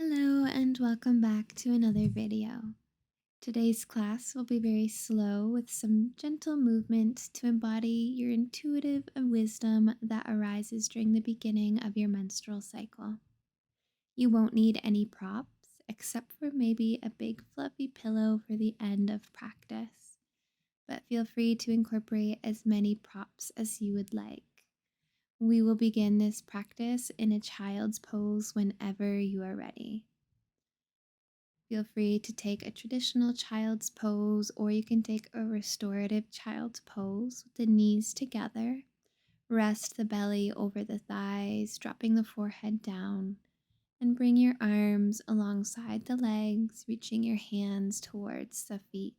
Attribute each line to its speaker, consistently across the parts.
Speaker 1: Hello and welcome back to another video. Today's class will be very slow with some gentle movements to embody your intuitive wisdom that arises during the beginning of your menstrual cycle. You won't need any props except for maybe a big fluffy pillow for the end of practice, but feel free to incorporate as many props as you would like. We will begin this practice in a child's pose whenever you are ready. Feel free to take a traditional child's pose, or you can take a restorative child's pose with the knees together. Rest the belly over the thighs, dropping the forehead down, and bring your arms alongside the legs, reaching your hands towards the feet.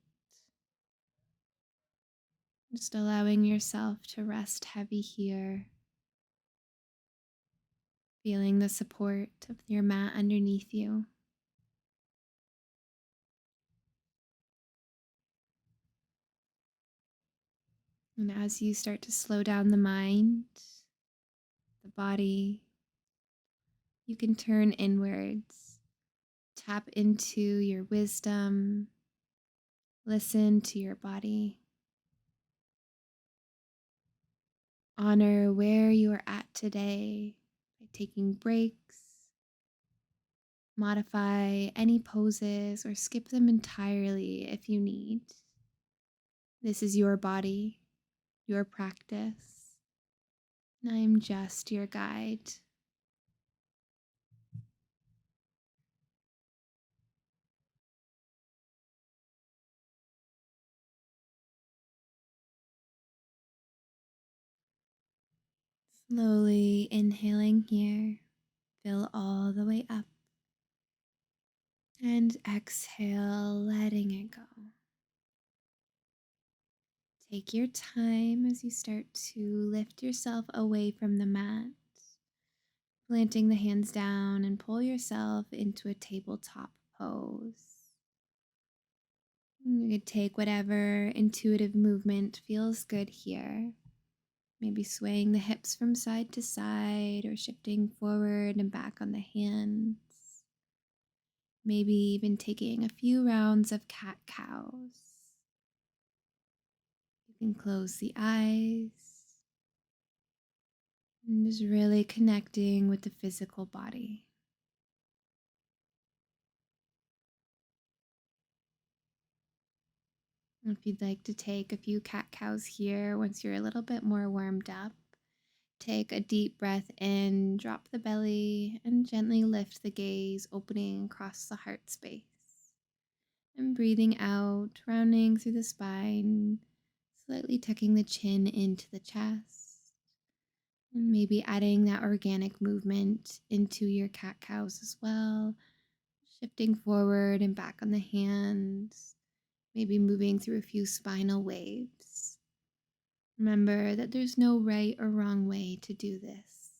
Speaker 1: Just allowing yourself to rest heavy here, feeling the support of your mat underneath you. And as you start to slow down the mind, the body, you can turn inwards, tap into your wisdom, listen to your body, honor where you are at today by taking breaks, modify any poses, or skip them entirely if you need. This is your body, your practice, and I'm just your guide. Slowly inhaling here, fill all the way up, and exhale, letting it go. Take your time as you start to lift yourself away from the mat, planting the hands down and pull yourself into a tabletop pose. You could take whatever intuitive movement feels good here. Maybe swaying the hips from side to side or shifting forward and back on the hands. Maybe even taking a few rounds of cat-cows. You can close the eyes and just really connecting with the physical body. If you'd like to take a few cat-cows here once you're a little bit more warmed up, take a deep breath in, drop the belly, and gently lift the gaze, opening across the heart space. And breathing out, rounding through the spine, slightly tucking the chin into the chest. And maybe adding that organic movement into your cat-cows as well, shifting forward and back on the hands, maybe moving through a few spinal waves. Remember that there's no right or wrong way to do this.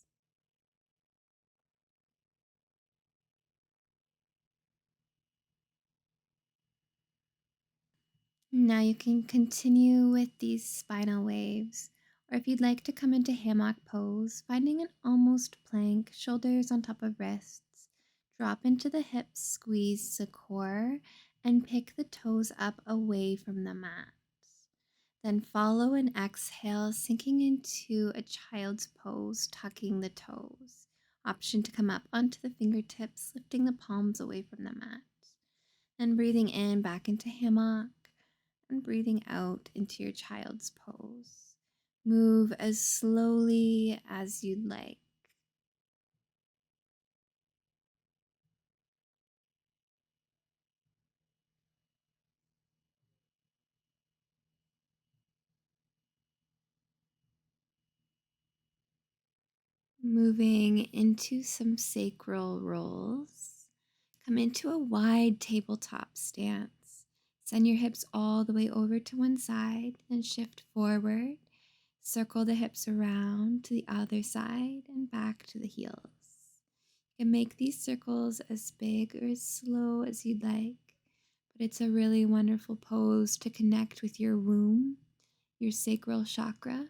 Speaker 1: Now you can continue with these spinal waves, or if you'd like to come into hammock pose, finding an almost plank, shoulders on top of wrists, drop into the hips, squeeze the core, and pick the toes up away from the mat. Then follow an exhale, sinking into a child's pose, tucking the toes. Option to come up onto the fingertips, lifting the palms away from the mat. Then breathing in back into hammock and breathing out into your child's pose. Move as slowly as you'd like. Moving into some sacral rolls. Come into a wide tabletop stance. Send your hips all the way over to one side, then shift forward. Circle the hips around to the other side and back to the heels. You can make these circles as big or as slow as you'd like, but it's a really wonderful pose to connect with your womb, your sacral chakra.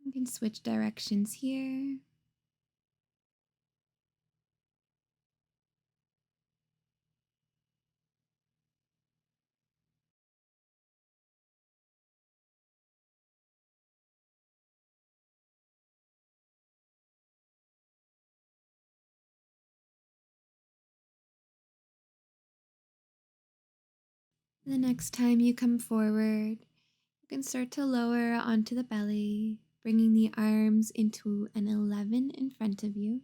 Speaker 1: You can switch directions here. The next time you come forward, you can start to lower onto the belly, bringing the arms into an 11 in front of you,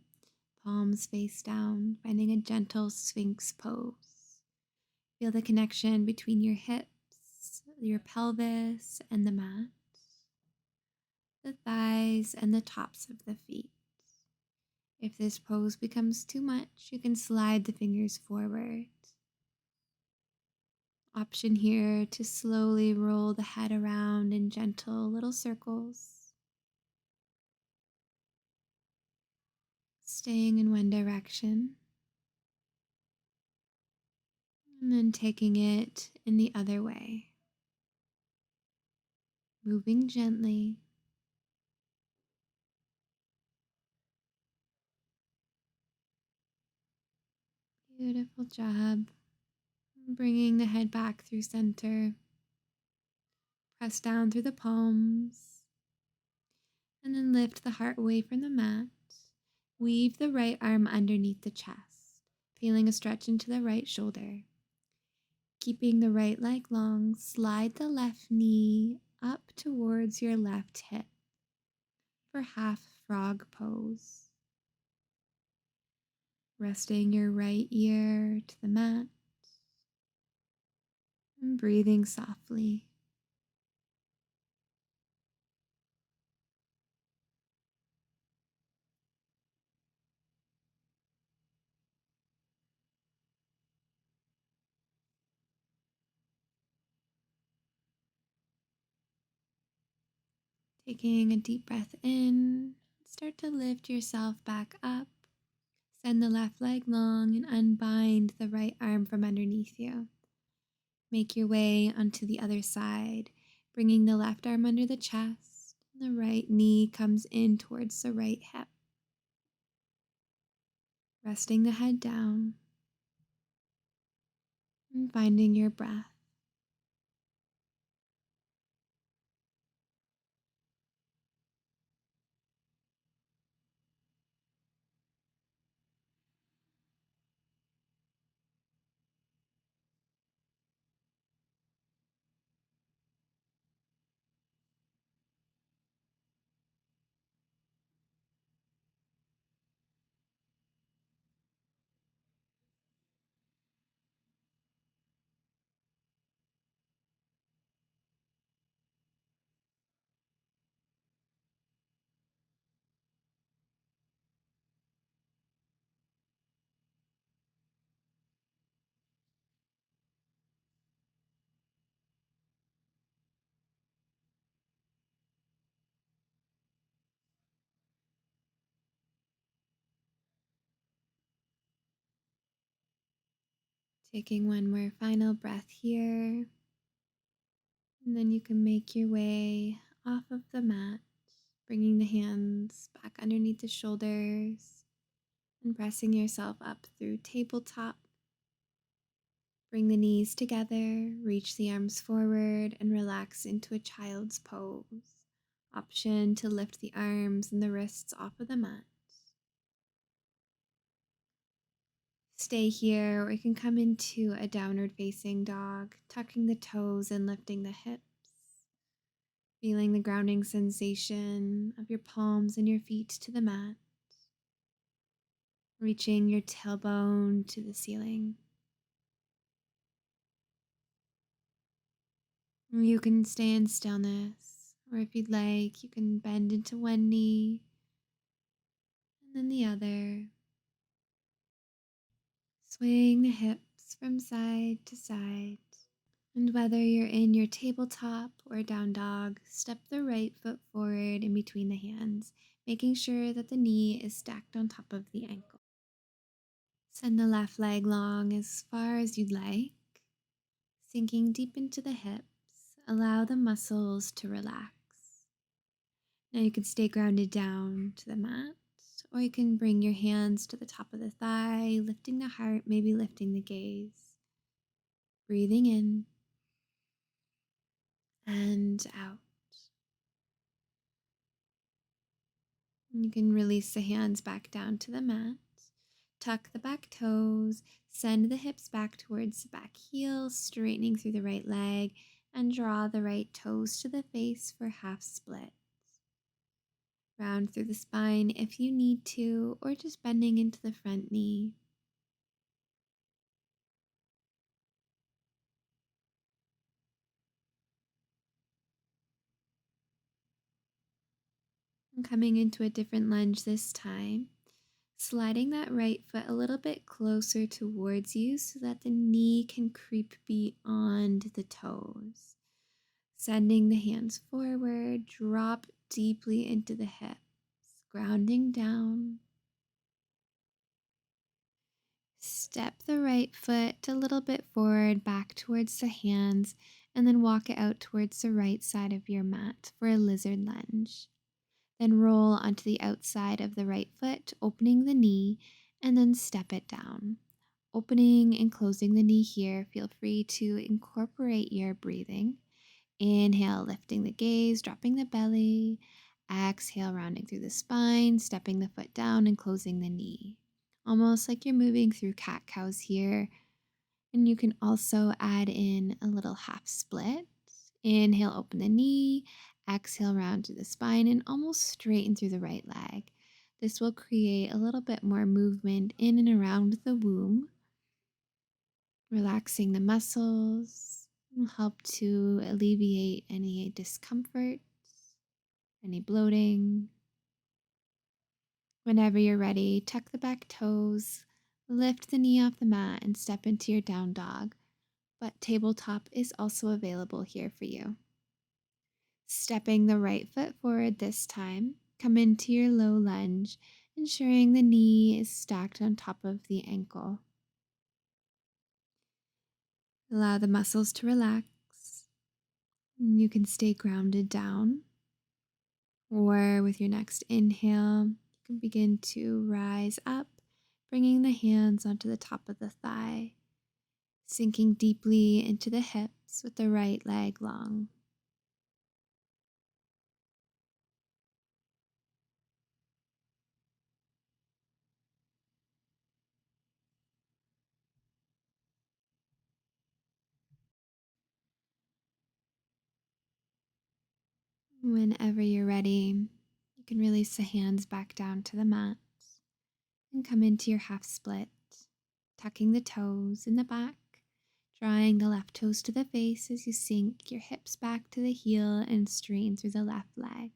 Speaker 1: palms face down, finding a gentle sphinx pose. Feel the connection between your hips, your pelvis, and the mat, the thighs, and the tops of the feet. If this pose becomes too much, you can slide the fingers forward. Option here to slowly roll the head around in gentle little circles, staying in one direction and then taking it in the other way, moving gently. Beautiful job. Bringing the head back through center. Press down through the palms and then lift the heart away from the mat. Weave the right arm underneath the chest, feeling a stretch into the right shoulder. Keeping the right leg long, slide the left knee up towards your left hip for half frog pose. Resting your right ear to the mat and breathing softly. Taking a deep breath in, start to lift yourself back up. Send the left leg long and unbind the right arm from underneath you. Make your way onto the other side, bringing the left arm under the chest. The right knee comes in towards the right hip. Resting the head down and finding your breath. Taking one more final breath here. And then you can make your way off of the mat, bringing the hands back underneath the shoulders and pressing yourself up through tabletop. Bring the knees together, reach the arms forward, and relax into a child's pose. Option to lift the arms and the wrists off of the mat. Stay here, or you can come into a downward facing dog, tucking the toes and lifting the hips. Feeling the grounding sensation of your palms and your feet to the mat. Reaching your tailbone to the ceiling. You can stay in stillness, or if you'd like, you can bend into one knee and then the other. Swaying the hips from side to side. And whether you're in your tabletop or down dog, step the right foot forward in between the hands, making sure that the knee is stacked on top of the ankle. Send the left leg long as far as you'd like, sinking deep into the hips. Allow the muscles to relax. Now you can stay grounded down to the mat, or you can bring your hands to the top of the thigh, lifting the heart, maybe lifting the gaze. Breathing in and out. You can release the hands back down to the mat. Tuck the back toes, Send the hips back towards the back heel, straightening through the right leg, and draw the right toes to the face for half splits. Round through the spine if you need to, or just bending into the front knee. And coming into a different lunge this time, sliding that right foot a little bit closer towards you so that the knee can creep beyond the toes. Sending the hands forward, drop deeply into the hips, grounding down. Step the right foot a little bit forward, back towards the hands, and then walk it out towards the right side of your mat for a lizard lunge. Then roll onto the outside of the right foot, opening the knee, and then step it down. Opening and closing the knee here, feel free to incorporate your breathing. Inhale, lifting the gaze, dropping the belly. Exhale, rounding through the spine, stepping the foot down and closing the knee. Almost like you're moving through cat cows here. And you can also add in a little half split. Inhale, open the knee. Exhale, round through the spine and almost straighten through the right leg. This will create a little bit more movement in and around the womb. Relaxing the muscles will help to alleviate any discomfort, any bloating. Whenever you're ready, tuck the back toes, lift the knee off the mat, and step into your down dog. But tabletop is also available here for you. Stepping the right foot forward this time, come into your low lunge, ensuring the knee is stacked on top of the ankle. Allow the muscles to relax. You can stay grounded down, or with your next inhale, you can begin to rise up, bringing the hands onto the top of the thigh, sinking deeply into the hips with the right leg long. Whenever you're ready, you can release the hands back down to the mat and come into your half split, tucking the toes in the back, drawing the left toes to the face as you sink your hips back to the heel and straighten through the left leg.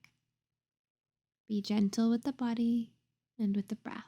Speaker 1: Be gentle with the body and with the breath.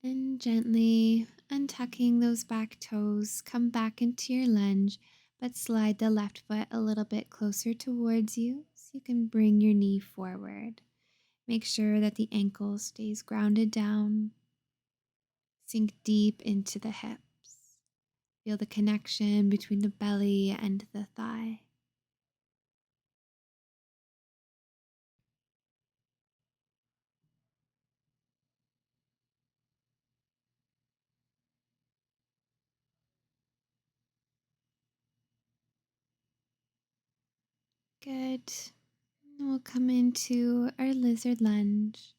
Speaker 1: And gently untucking those back toes, come back into your lunge, but slide the left foot a little bit closer towards you so you can bring your knee forward. Make sure that the ankle stays grounded down. Sink deep into the hips. Feel the connection between the belly and the thigh. Good. We'll come into our lizard lunge.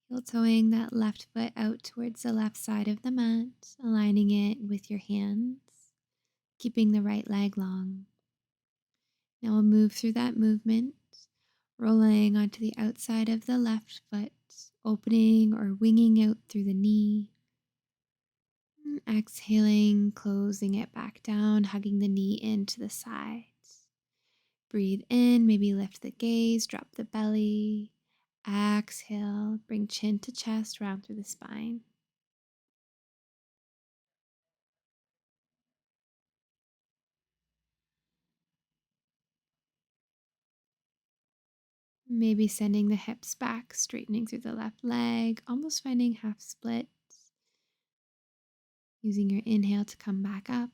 Speaker 1: Heel toeing that left foot out towards the left side of the mat, aligning it with your hands, keeping the right leg long. Now we'll move through that movement, rolling onto the outside of the left foot, opening or winging out through the knee. Exhaling, closing it back down, hugging the knee into the sides. Breathe in, maybe lift the gaze, drop the belly. Exhale, bring chin to chest, round through the spine. Maybe sending the hips back, straightening through the left leg, almost finding half splits. Using your inhale to come back up.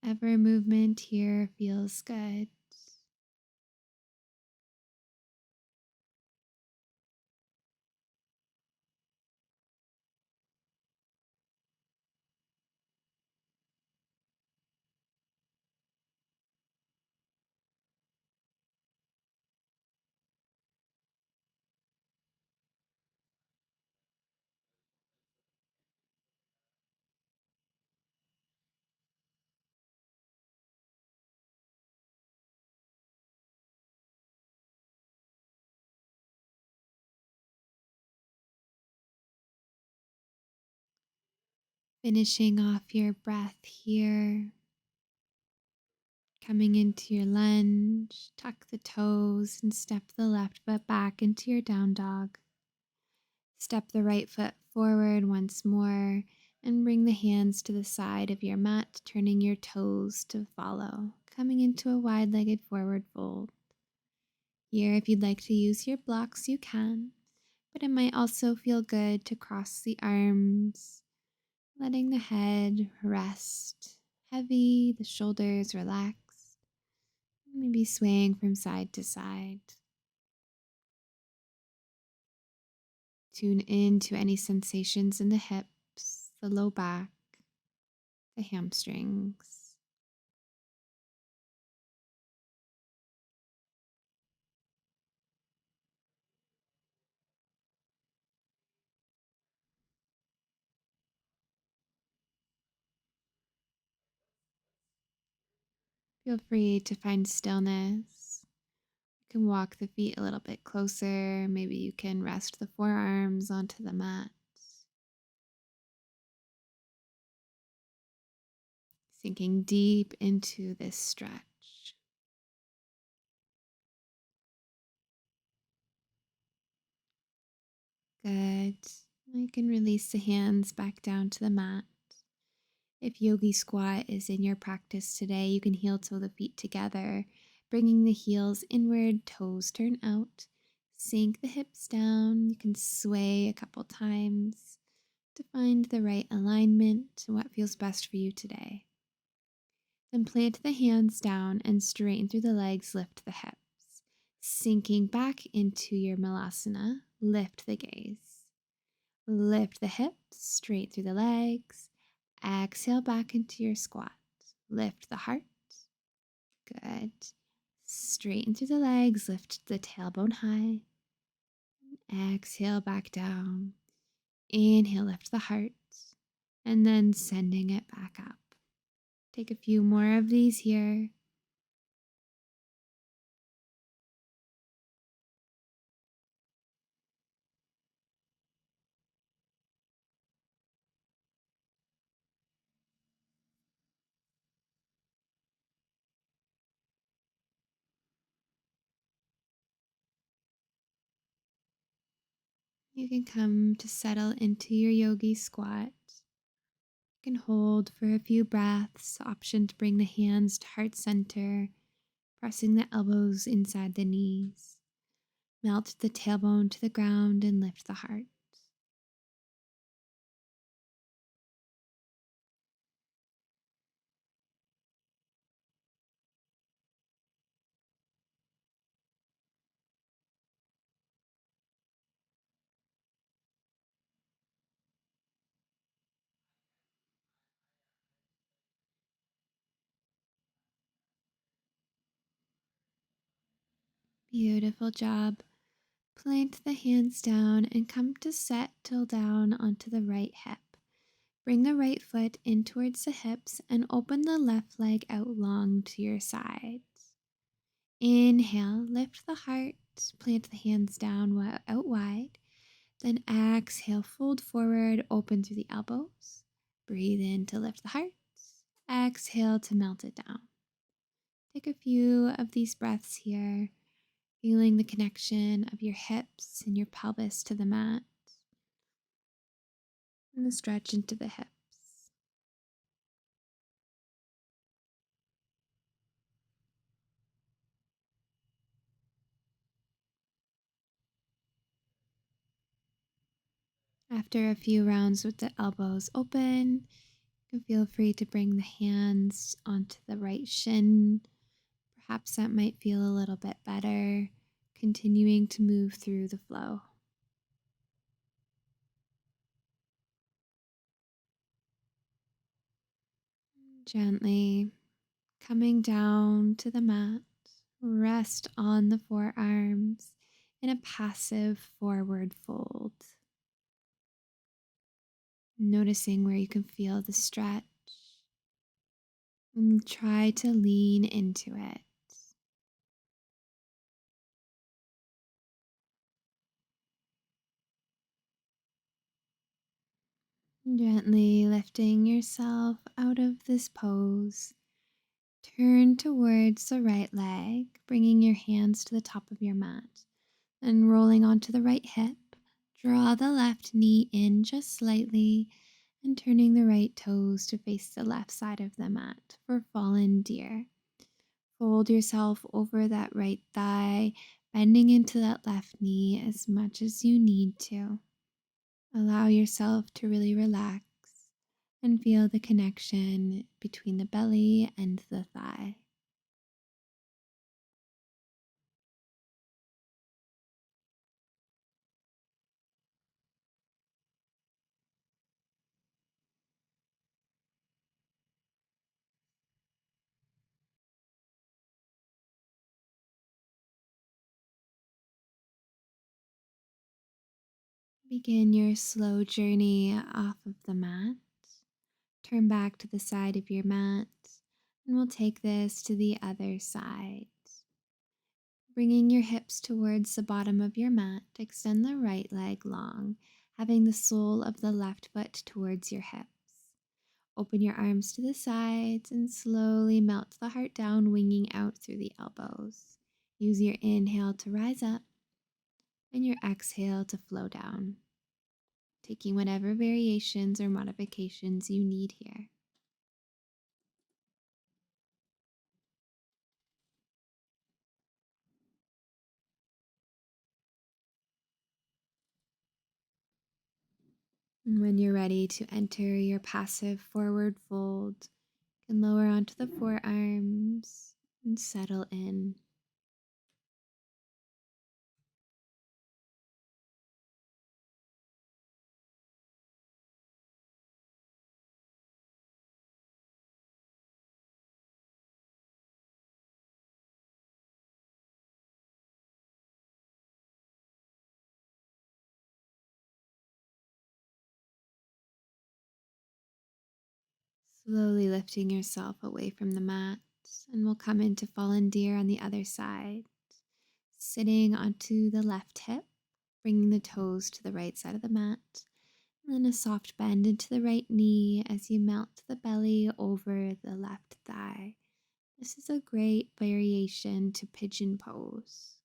Speaker 1: Whatever movement here feels good. Finishing off your breath here, coming into your lunge, tuck the toes and step the left foot back into your down dog. Step the right foot forward once more and bring the hands to the side of your mat, turning your toes to follow, coming into a wide-legged forward fold. Here, if you'd like to use your blocks, you can, but it might also feel good to cross the arms, letting the head rest heavy, the shoulders relaxed, maybe swaying from side to side. Tune in to any sensations in the hips, the low back, the hamstrings. Feel free to find stillness. You can walk the feet a little bit closer. Maybe you can rest the forearms onto the mat, sinking deep into this stretch. Good. You can release the hands back down to the mat. If yogi squat is in your practice today, you can heel toe the feet together, bringing the heels inward, toes turn out. Sink the hips down. You can sway a couple times to find the right alignment and what feels best for you today. Then plant the hands down and straighten through the legs, lift the hips. Sinking back into your malasana, lift the gaze. Lift the hips, straight through the legs. Exhale back into your squat. Lift the heart. Good. Straighten through the legs, lift the tailbone high. Exhale back down. Inhale, lift the heart. And then sending it back up. Take a few more of these here. You can come to settle into your yogi squat. You can hold for a few breaths. Option to bring the hands to heart center, pressing the elbows inside the knees. Melt the tailbone to the ground and lift the heart. Beautiful job. Plant the hands down and come to settle down onto the right hip. Bring the right foot in towards the hips and open the left leg out long to your sides. Inhale, lift the heart, plant the hands down out wide. Then exhale, fold forward, open through the elbows. Breathe in to lift the heart. Exhale to melt it down. Take a few of these breaths here, feeling the connection of your hips and your pelvis to the mat and the stretch into the hips. After a few rounds with the elbows open, you can feel free to bring the hands onto the right shin. Perhaps that might feel a little bit better, continuing to move through the flow. Gently coming down to the mat, rest on the forearms in a passive forward fold. Noticing where you can feel the stretch and try to lean into it. Gently lifting yourself out of this pose. Turn towards the right leg, bringing your hands to the top of your mat and rolling onto the right hip. Draw the left knee in just slightly and turning the right toes to face the left side of the mat for fallen deer. Fold yourself over that right thigh, bending into that left knee as much as you need to. Allow yourself to really relax and feel the connection between the belly and the thigh. Begin your slow journey off of the mat. Turn back to the side of your mat, and we'll take this to the other side. Bringing your hips towards the bottom of your mat, extend the right leg long, having the sole of the left foot towards your hips. Open your arms to the sides and slowly melt the heart down, winging out through the elbows. Use your inhale to rise up and your exhale to flow down, taking whatever variations or modifications you need here. And when you're ready to enter your passive forward fold, you can lower onto the forearms and settle in. Slowly lifting yourself away from the mat, and we'll come into fallen deer on the other side, sitting onto the left hip, bringing the toes to the right side of the mat, and then a soft bend into the right knee as you melt the belly over the left thigh. This is a great variation to pigeon pose.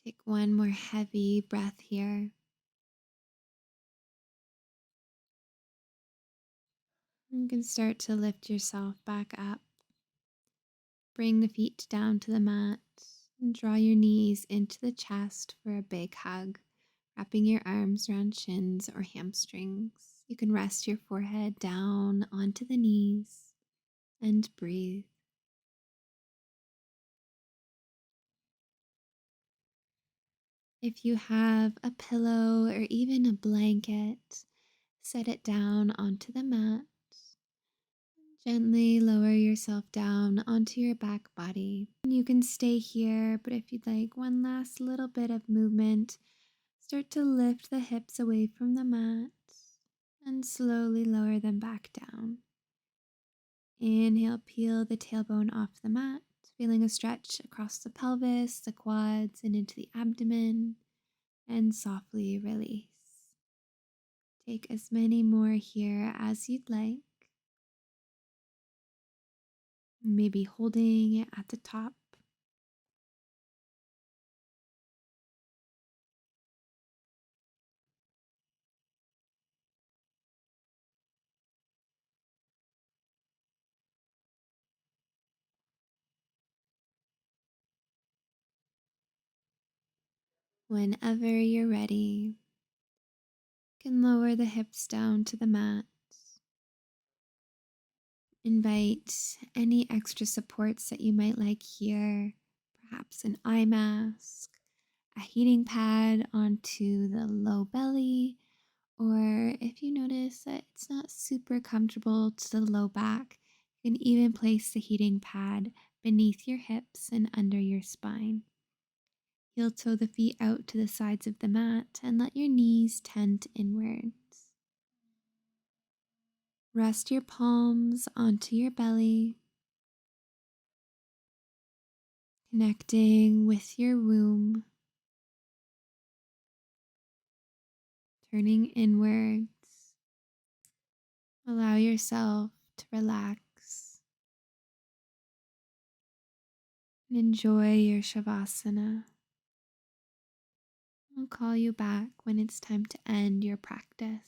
Speaker 1: Take one more heavy breath here. You can start to lift yourself back up. Bring the feet down to the mat and draw your knees into the chest for a big hug, wrapping your arms around shins or hamstrings. You can rest your forehead down onto the knees and breathe. If you have a pillow or even a blanket, set it down onto the mat. Gently lower yourself down onto your back body. You can stay here, but if you'd like one last little bit of movement, start to lift the hips away from the mat and slowly lower them back down. Inhale, peel the tailbone off the mat, feeling a stretch across the pelvis, the quads, and into the abdomen, and softly release. Take as many more here as you'd like. Maybe holding it at the top. Whenever you're ready, you can lower the hips down to the mat. Invite any extra supports that you might like here, perhaps an eye mask, a heating pad onto the low belly, or if you notice that it's not super comfortable to the low back, you can even place the heating pad beneath your hips and under your spine. Heel toe the feet out to the sides of the mat and let your knees tent inwards. Rest your palms onto your belly, connecting with your womb, turning inwards. Allow yourself to relax and enjoy your Shavasana. I'll call you back when it's time to end your practice.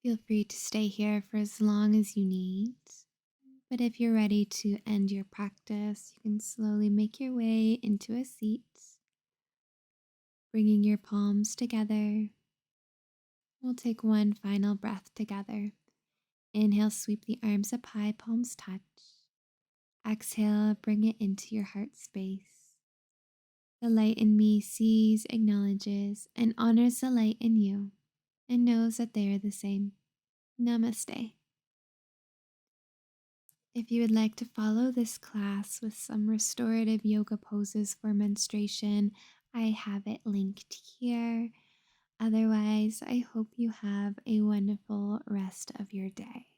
Speaker 1: Feel free to stay here for as long as you need. But if you're ready to end your practice, you can slowly make your way into a seat, bringing your palms together. We'll take one final breath together. Inhale, sweep the arms up high, palms touch. Exhale, bring it into your heart space. The light in me sees, acknowledges, and honors the light in you, and knows that they are the same. Namaste. If you would like to follow this class with some restorative yoga poses for menstruation, I have it linked here. Otherwise, I hope you have a wonderful rest of your day.